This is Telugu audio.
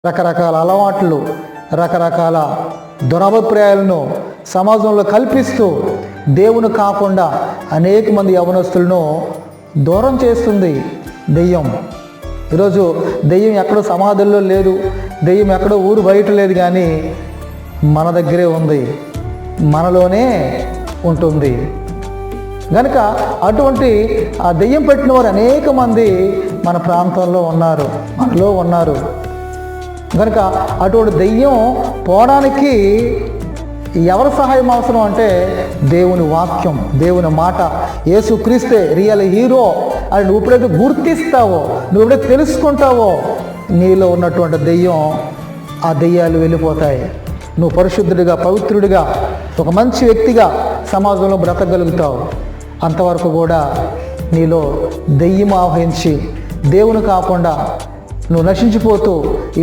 రకరకాల అలవాట్లు, రకరకాల దురభిప్రాయాలను సమాజంలో కల్పిస్తూ దేవుని కాకుండా అనేక మంది యవనస్తులను దూరం చేస్తుంది దెయ్యం. ఈరోజు దెయ్యం ఎక్కడో సమాధుల్లో లేదు, దెయ్యం ఎక్కడో ఊరు బయట లేదు, కానీ మన దగ్గరే ఉంది, మనలోనే ఉంటుంది. కనుక అటువంటి ఆ దెయ్యం పెట్టిన వారు అనేక మంది మన ప్రాంతంలో ఉన్నారు, మనలో ఉన్నారు. కనుక అటువంటి దెయ్యం పోవడానికి ఎవరి సహాయం అవసరం అంటే దేవుని వాక్యం, దేవుని మాట. యేసుక్రీస్తే రియల్ హీరో అని నువ్వు ఎప్పుడైతే గుర్తిస్తావో, నువ్వు ఎప్పుడైతే తెలుసుకుంటావో, నీలో ఉన్నటువంటి దెయ్యం, ఆ దెయ్యాలు వెళ్ళిపోతాయి. నువ్వు పరిశుద్ధుడిగా, పవిత్రుడిగా, ఒక మంచి వ్యక్తిగా సమాజంలో బ్రతకగలుగుతావు. అంతవరకు కూడా నీలో దెయ్యం ఆవహించి దేవుని కాకుండా నువ్వు నశించిపోతూ ఈ